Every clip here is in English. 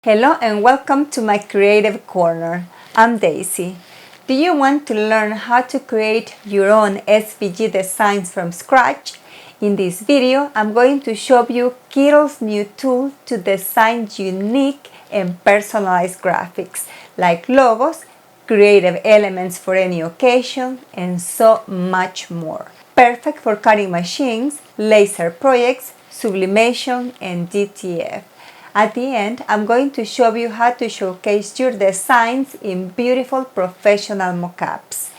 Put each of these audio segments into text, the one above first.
Hello and welcome to my Creative Corner. I'm Daisy. Do you want to learn how to create your own SVG designs from scratch? In this video, I'm going to show you Kittl's new tool to design unique and personalized graphics like logos, creative elements for any occasion, and so much more. Perfect for cutting machines, laser projects, sublimation, and DTF. At the end, I'm going to show you how to showcase your designs in beautiful professional mockups.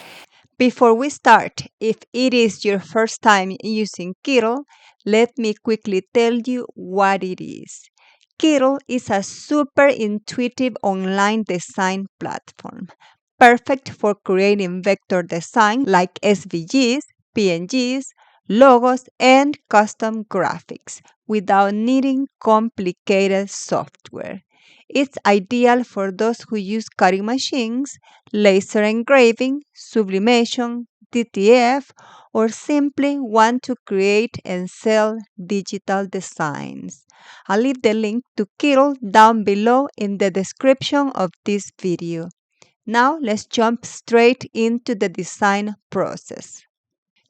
Before we start, if it is your first time using Kittl, let me quickly tell you what it is. Kittl is a super intuitive online design platform, perfect for creating vector design like SVGs, PNGs, logos, and custom graphics without needing complicated software. It's ideal for those who use cutting machines, laser engraving, sublimation, DTF, or simply want to create and sell digital designs. I'll leave the link to Kittl down below in the description of this video. Now let's jump straight into the design process.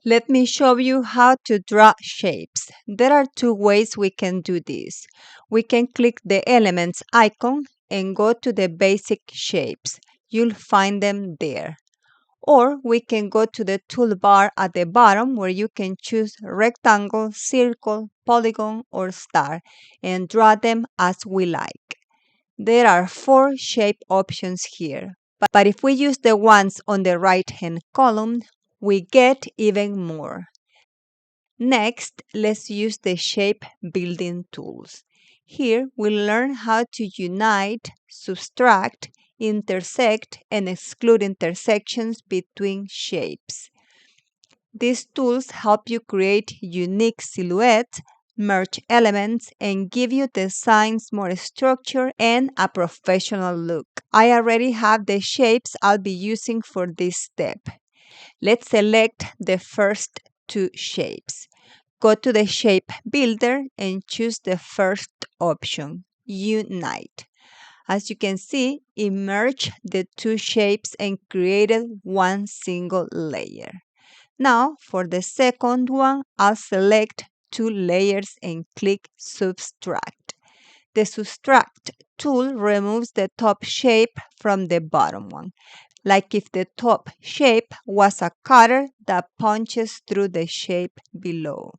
Let me show you how to draw shapes. There are two ways we can do this. We can click the elements icon and go to the basic shapes. You'll find them there. Or we can go to the toolbar at the bottom where you can choose rectangle, circle, polygon, or star and draw them as we like. There are 4 shape options here, but if we use the ones on the right-hand column, we get even more. Next, let's use the shape building tools. Here, we'll learn how to unite, subtract, intersect, and exclude intersections between shapes. These tools help you create unique silhouettes, merge elements, and give you designs more structure and a professional look. I already have the shapes I'll be using for this step. Let's select the first 2 shapes. Go to the shape builder and choose the first option, Unite. As you can see, it merged the 2 shapes and created one single layer. Now, for the second one, I'll select 2 layers and click Subtract. The Subtract tool removes the top shape from the bottom one, like if the top shape was a cutter that punches through the shape below.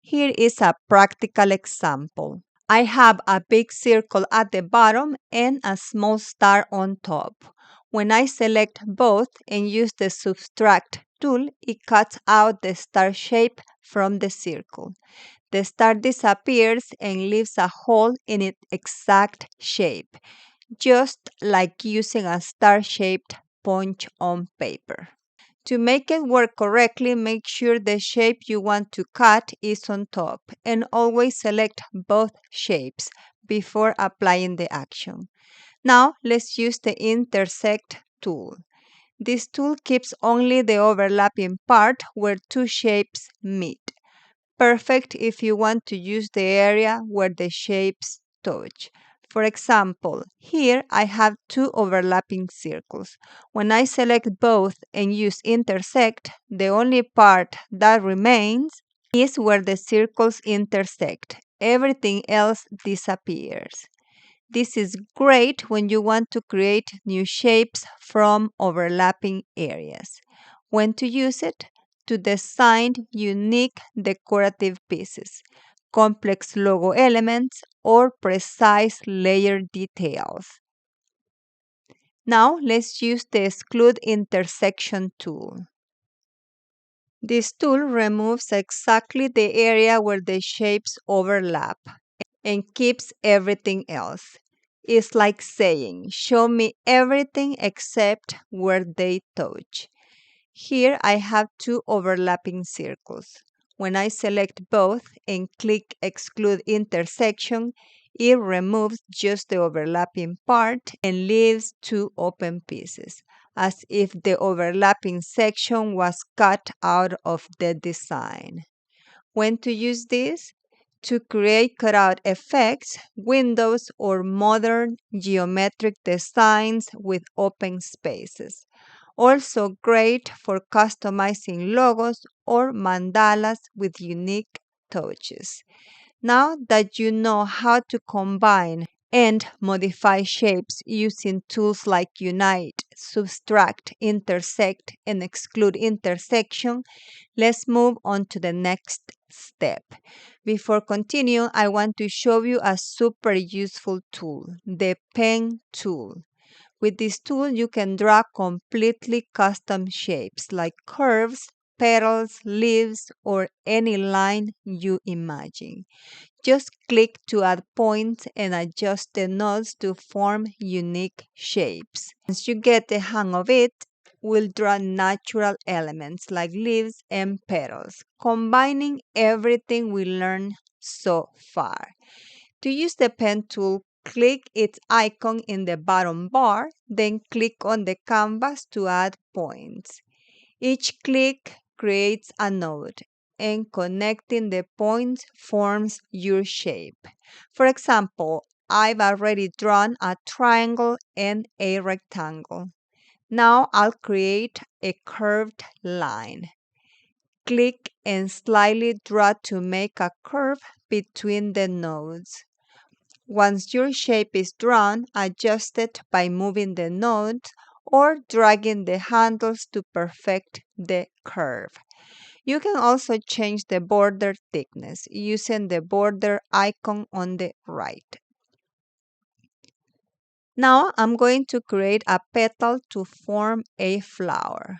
Here is a practical example. I have a big circle at the bottom and a small star on top. When I select both and use the Subtract tool, it cuts out the star shape from the circle. The star disappears and leaves a hole in its exact shape, just like using a star-shaped punch on paper. To make it work correctly, make sure the shape you want to cut is on top and always select both shapes before applying the action. Now, let's use the Intersect tool. This tool keeps only the overlapping part where 2 shapes meet. Perfect if you want to use the area where the shapes touch. For example, here I have 2 overlapping circles. When I select both and use Intersect, the only part that remains is where the circles intersect. Everything else disappears. This is great when you want to create new shapes from overlapping areas. When to use it? To design unique decorative pieces, complex logo elements, or precise layer details. Now let's use the Exclude Intersection tool. This tool removes exactly the area where the shapes overlap and keeps everything else. It's like saying, show me everything except where they touch. Here I have 2 overlapping circles. When I select both and click Exclude Intersection, it removes just the overlapping part and leaves 2 open pieces, as if the overlapping section was cut out of the design. When to use this? to create cutout effects, windows, or modern geometric designs with open spaces. Also great for customizing logos or mandalas with unique touches. Now that you know how to combine and modify shapes using tools like Unite, Subtract, Intersect, and Exclude Intersection, let's move on to the next step. Before continuing, I want to show you a super useful tool, the Pen tool. With this tool, you can draw completely custom shapes like curves, petals, leaves, or any line you imagine. Just click to add points and adjust the nodes to form unique shapes. Once you get the hang of it, we'll draw natural elements like leaves and petals, combining everything we learned so far. To use the pen tool, click its icon in the bottom bar, then click on the canvas to add points. Each click creates a node, and connecting the points forms your shape. For example, I've already drawn a triangle and a rectangle. Now I'll create a curved line. Click and slightly draw to make a curve between the nodes. Once your shape is drawn, adjust it by moving the nodes or dragging the handles to perfect the curve. You can also change the border thickness using the border icon on the right. Now I'm going to create a petal to form a flower.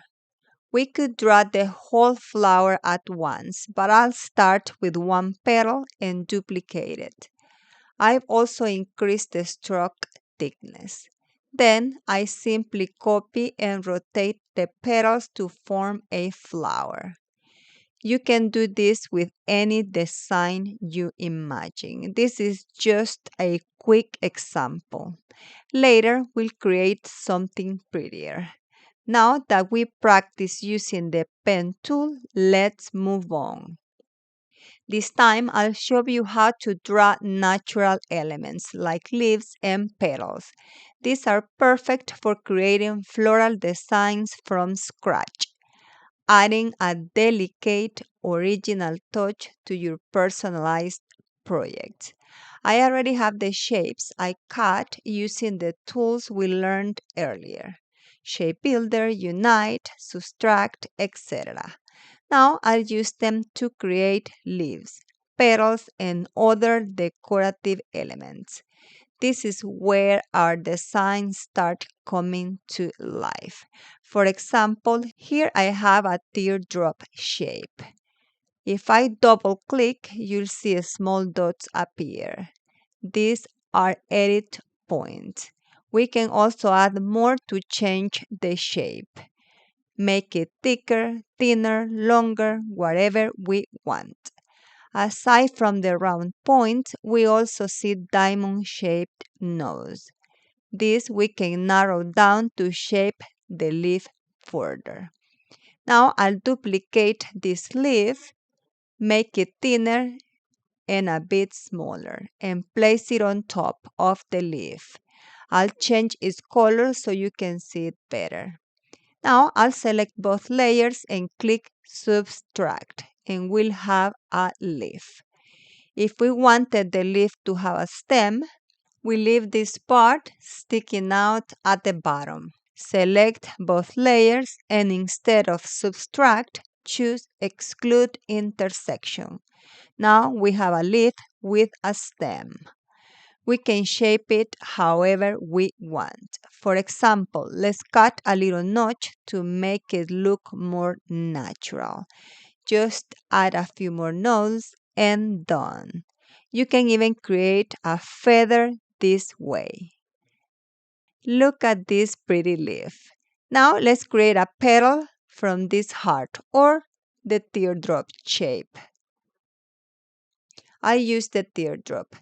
We could draw the whole flower at once, but I'll start with one petal and duplicate it. I've also increased the stroke thickness. Then I simply copy and rotate the petals to form a flower. You can do this with any design you imagine. This is just a quick example. Later, we'll create something prettier. Now that we practice using the pen tool, let's move on. This time, I'll show you how to draw natural elements like leaves and petals. These are perfect for creating floral designs from scratch, adding a delicate, original touch to your personalized project. I already have the shapes I cut using the tools we learned earlier: Shape Builder, Unite, Subtract, etc. Now I'll use them to create leaves, petals, and other decorative elements. This is where our designs start coming to life. For example, here I have a teardrop shape. If I double click, you'll see small dots appear. These are edit points. We can also add more to change the shape. Make it thicker, thinner, longer, whatever we want. Aside from the round points, we also see diamond-shaped nodes. This we can narrow down to shape the leaf further. Now I'll duplicate this leaf, make it thinner and a bit smaller, and place it on top of the leaf. I'll change its color so you can see it better. Now I'll select both layers and click Subtract, and we'll have a leaf. If we wanted the leaf to have a stem, we leave this part sticking out at the bottom. Select both layers and instead of Subtract, choose Exclude Intersection. Now we have a leaf with a stem. We can shape it however we want. For example, let's cut a little notch to make it look more natural. Just add a few more nodes and done. You can even create a feather this way. Look at this pretty leaf. Now let's create a petal from this heart or the teardrop shape. I use the teardrop.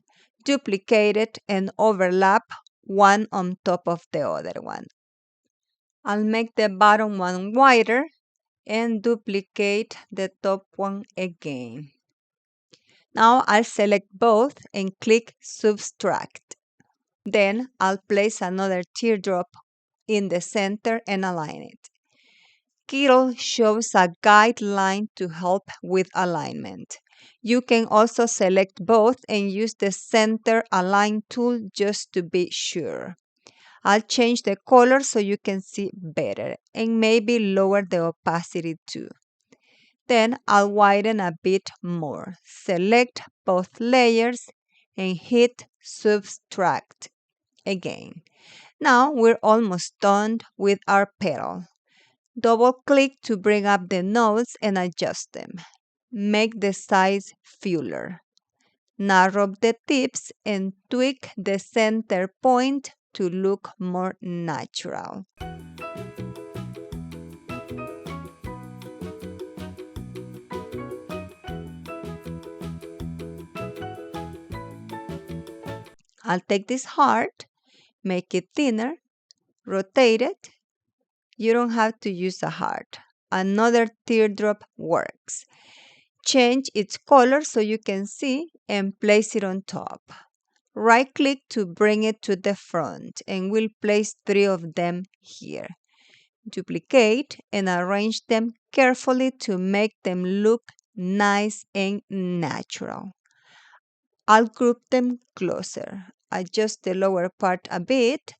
Duplicate it and overlap one on top of the other one. I'll make the bottom one wider and duplicate the top one again. Now I'll select both and click Subtract. Then I'll place another teardrop in the center and align it. Kittl shows a guideline to help with alignment. You can also select both and use the center align tool just to be sure. I'll change the color so you can see better and maybe lower the opacity too. Then I'll widen a bit more. Select both layers and hit Subtract again. Now we're almost done with our petal. Double-click to bring up the nodes and adjust them. Make the size fuller. Narrow the tips and tweak the center point to look more natural. I'll take this heart, make it thinner, rotate it. You don't have to use a heart. Another teardrop works. Change its color so you can see and place it on top. Right-click to bring it to the front and we'll place 3 of them here. Duplicate and arrange them carefully to make them look nice and natural. I'll group them closer. Adjust the lower part a bit.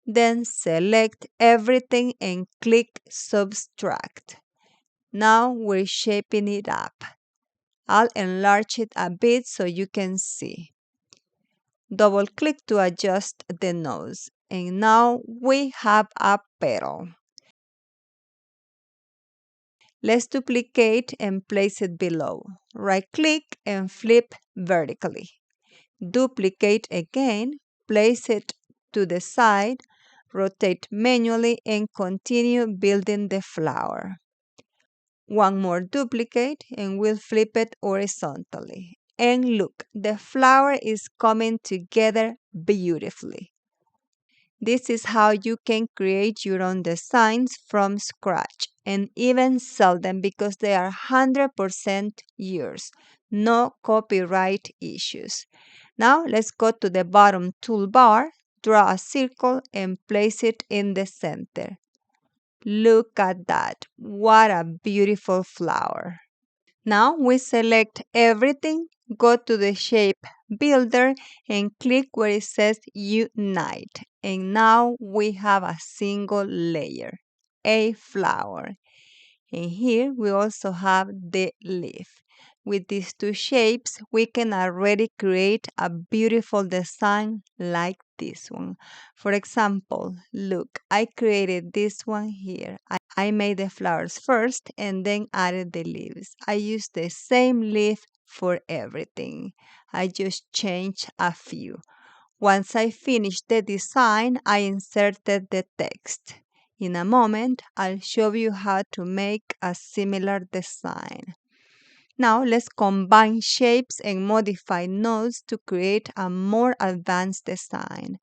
Then select everything and click Subtract. Now we're shaping it up. I'll enlarge it a bit so you can see. Double-click to adjust the nose. And now we have a petal. Let's duplicate and place it below. Right-click and flip vertically. Duplicate again, place it to the side, rotate manually, and continue building the flower. One more duplicate and we'll flip it horizontally. And look, the flower is coming together beautifully. This is how you can create your own designs from scratch and even sell them because they are 100% yours. No copyright issues. Now let's go to the bottom toolbar, draw a circle and place it in the center. Look at that. What a beautiful flower. Now we select everything, go to the shape builder and click where it says Unite. And now we have a single layer, a flower. And here we also have the leaf. With these two shapes, we can already create a beautiful design like this one. For example, look, I created this one here. I made the flowers first and then added the leaves. I used the same leaf for everything. I just changed a few. Once I finished the design, I inserted the text. In a moment, I'll show you how to make a similar design. Now let's combine shapes and modify nodes to create a more advanced design.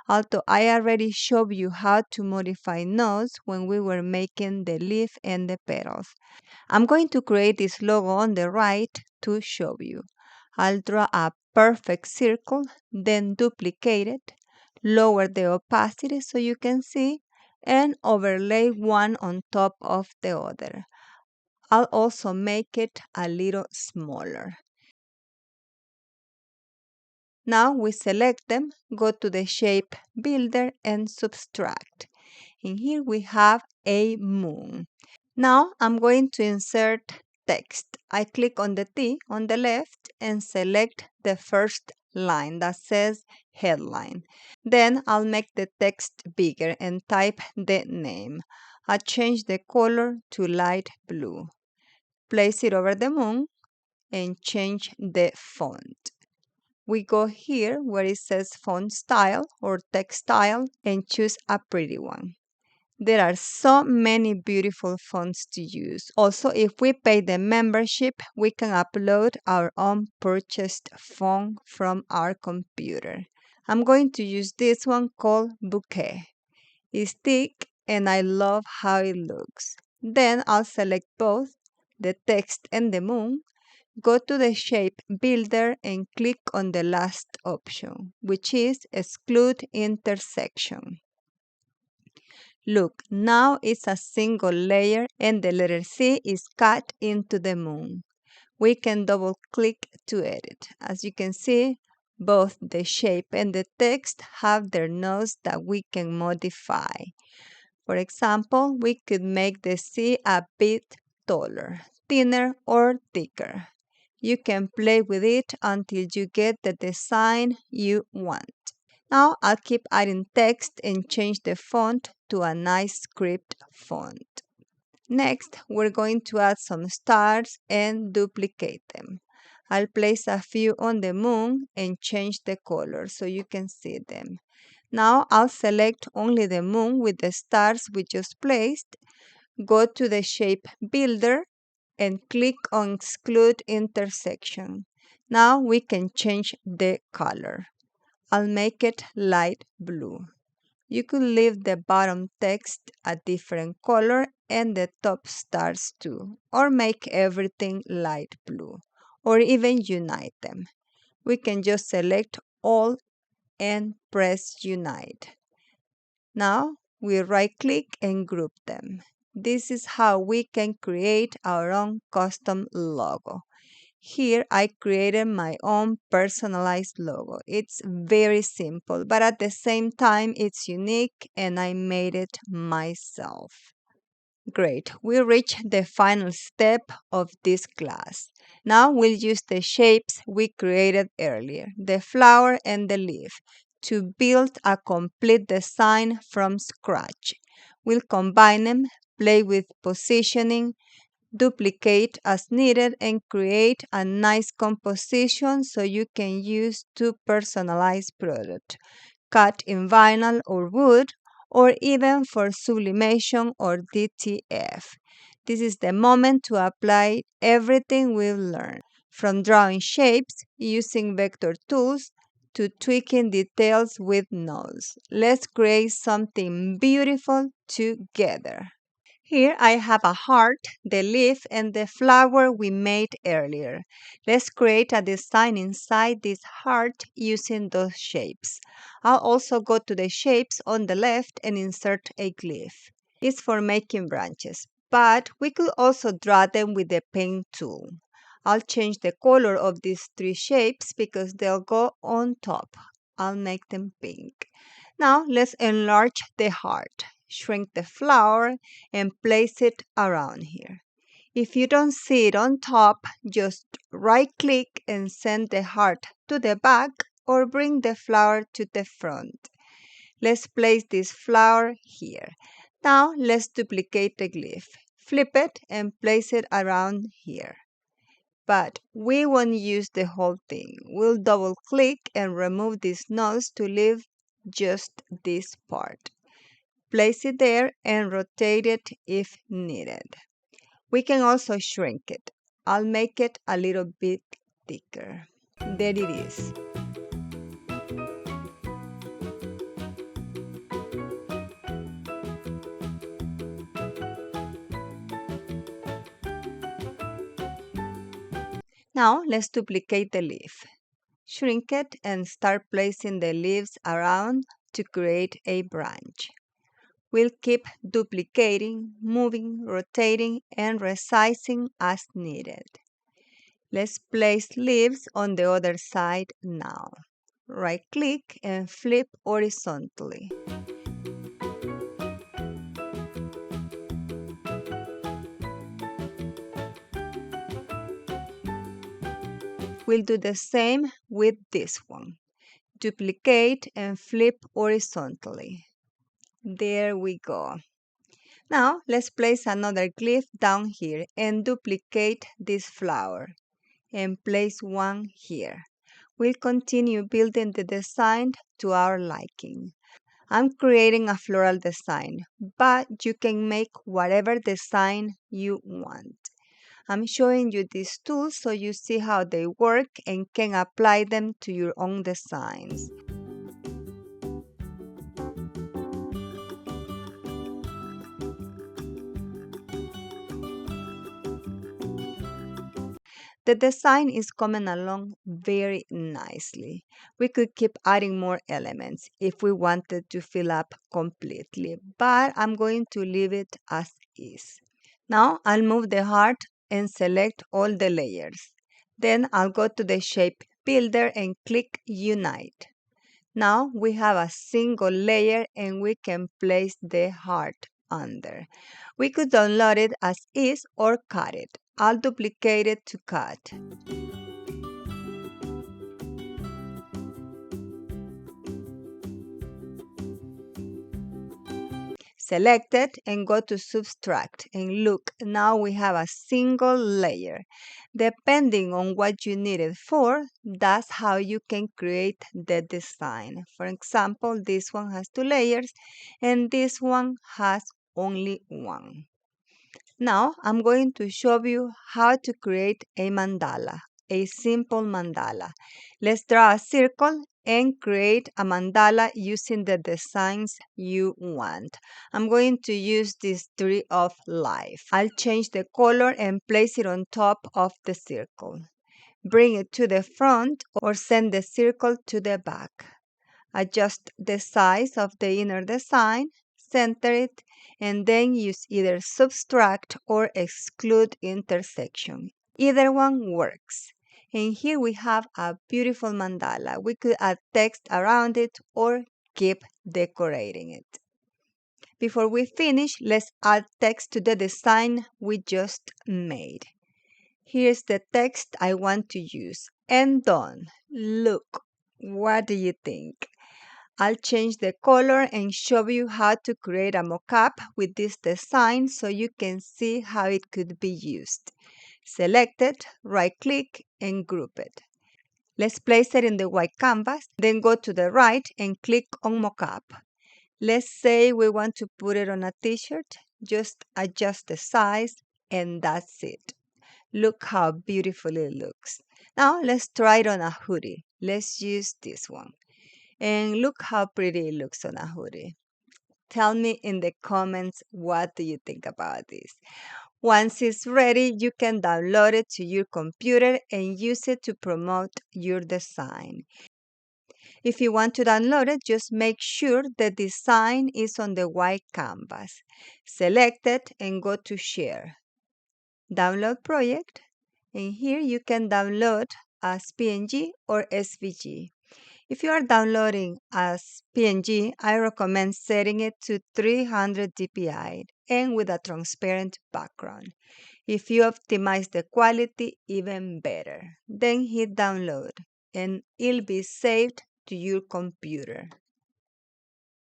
Although I already showed you how to modify nodes when we were making the leaf and the petals. I'm going to create this logo on the right to show you. I'll draw a perfect circle, then duplicate it, lower the opacity so you can see, and overlay one on top of the other. I'll also make it a little smaller. Now we select them, go to the shape builder and subtract. And here we have a moon. Now I'm going to insert text. I click on the T on the left and select the first line that says headline. Then I'll make the text bigger and type the name. I'll change the color to light blue. Place it over the moon and change the font. We go here where it says font style or text style and choose a pretty one. There are so many beautiful fonts to use. Also, if we pay the membership, we can upload our own purchased font from our computer. I'm going to use this one called Bouquet. It's thick and I love how it looks. Then I'll select both, the text and the moon, go to the shape builder and click on the last option, which is exclude intersection. Look, now it's a single layer and the letter C is cut into the moon. We can double click to edit. As you can see, both the shape and the text have their nodes that we can modify. For example, we could make the C a bit taller, thinner, or thicker. You can play with it until you get the design you want. Now I'll keep adding text and change the font to a nice script font. Next, we're going to add some stars and duplicate them. I'll place a few on the moon and change the color so you can see them. Now I'll select only the moon with the stars we just placed, go to the shape builder and click on exclude intersection. Now we can change the color. I'll make it light blue. You could leave the bottom text a different color and the top stars too, or make everything light blue, or even unite them. We can just select all and press unite. Now we right-click and group them. This is how we can create our own custom logo. Here I created my own personalized logo. It's very simple, but at the same time it's unique and I made it myself. Great, we reached the final step of this class. Now we'll use the shapes we created earlier, the flower and the leaf, to build a complete design from scratch. We'll combine them, play with positioning, duplicate as needed, and create a nice composition so you can use to personalize product, cut in vinyl or wood, or even for sublimation or DTF. This is the moment to apply everything we've learned, from drawing shapes using vector tools to tweaking details with nodes. Let's create something beautiful together. Here I have a heart, the leaf, and the flower we made earlier. Let's create a design inside this heart using those shapes. I'll also go to the shapes on the left and insert a glyph. It's for making branches, but we could also draw them with the pen tool. I'll change the color of these three shapes because they'll go on top. I'll make them pink. Now let's enlarge the heart. Shrink the flower and place it around here. If you don't see it on top, just right-click and send the heart to the back or bring the flower to the front. Let's place this flower here. Now let's duplicate the glyph. Flip it and place it around here. But we won't use the whole thing. We'll double-click and remove these nodes to leave just this part. Place it there and rotate it if needed. We can also shrink it. I'll make it a little bit thicker. There it is. Now let's duplicate the leaf. Shrink it and start placing the leaves around to create a branch. We'll keep duplicating, moving, rotating, and resizing as needed. Let's place leaves on the other side now. Right-click and flip horizontally. We'll do the same with this one. Duplicate and flip horizontally. There we go. Now let's place another glyph down here and duplicate this flower and place one here. We'll continue building the design to our liking. I'm creating a floral design, but you can make whatever design you want. I'm showing you these tools so you see how they work and can apply them to your own designs. The design is coming along very nicely. We could keep adding more elements if we wanted to fill up completely, but I'm going to leave it as is. Now I'll move the heart and select all the layers. Then I'll go to the shape builder and click Unite. Now we have a single layer and we can place the heart under. We could download it as is or cut it. I'll duplicate it to cut. Select it and go to Subtract. And look, now we have a single layer. Depending on what you need it for, that's how you can create the design. For example, this one has 2 layers and this one has only 1. Now I'm going to show you how to create a mandala, a simple mandala. Let's draw a circle and create a mandala using the designs you want. I'm going to use this tree of life. I'll change the color and place it on top of the circle. Bring it to the front or send the circle to the back. Adjust the size of the inner design, center it, and then use either subtract or exclude intersection. Either one works. And here we have a beautiful mandala. We could add text around it or keep decorating it. Before we finish, let's add text to the design we just made. Here's the text I want to use. And done. Look, what do you think? I'll change the color and show you how to create a mockup with this design so you can see how it could be used. Select it, right-click, and group it. Let's place it in the white canvas, then go to the right and click on mockup. Let's say we want to put it on a t-shirt. Just adjust the size, and that's it. Look how beautiful it looks. Now let's try it on a hoodie. Let's use this one. And look how pretty it looks on a hoodie. Tell me in the comments what do you think about this. Once it's ready, you can download it to your computer and use it to promote your design. If you want to download it, just make sure the design is on the white canvas. Select it and go to Share. Download project, and here you can download as PNG or SVG. If you are downloading as PNG, I recommend setting it to 300 dpi and with a transparent background. If you optimize the quality, even better. Then hit download and it'll be saved to your computer.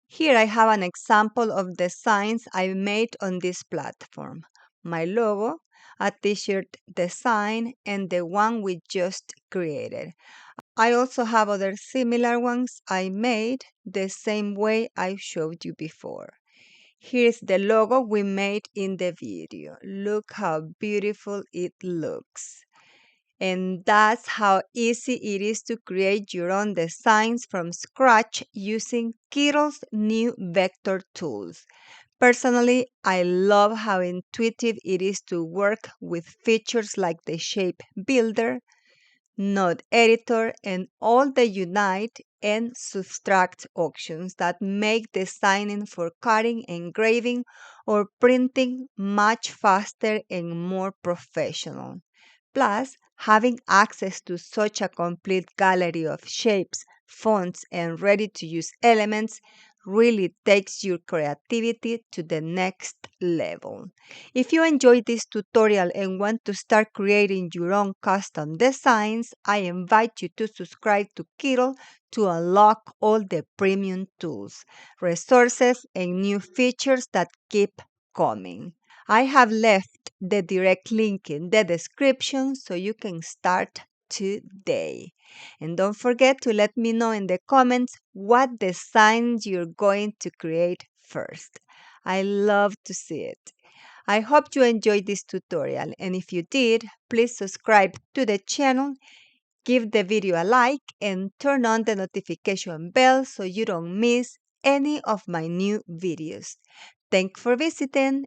Here I have an example of designs I made on this platform. My logo, a t-shirt design, and the one we just created. I also have other similar ones I made the same way I showed you before. Here's the logo we made in the video. Look how beautiful it looks. And that's how easy it is to create your own designs from scratch using Kittl's new vector tools. Personally, I love how intuitive it is to work with features like the shape builder, node editor, and all the unite and subtract options that make designing for cutting, engraving, or printing much faster and more professional. Plus, having access to such a complete gallery of shapes, fonts, and ready-to-use elements really takes your creativity to the next level. If you enjoyed this tutorial and want to start creating your own custom designs, I invite you to subscribe to Kittl to unlock all the premium tools, resources, and new features that keep coming. I have left the direct link in the description so you can start today. And don't forget to let me know in the comments what designs you're going to create first. I love to see it. I hope you enjoyed this tutorial, and if you did, please subscribe to the channel, give the video a like, and turn on the notification bell so you don't miss any of my new videos. Thanks for visiting.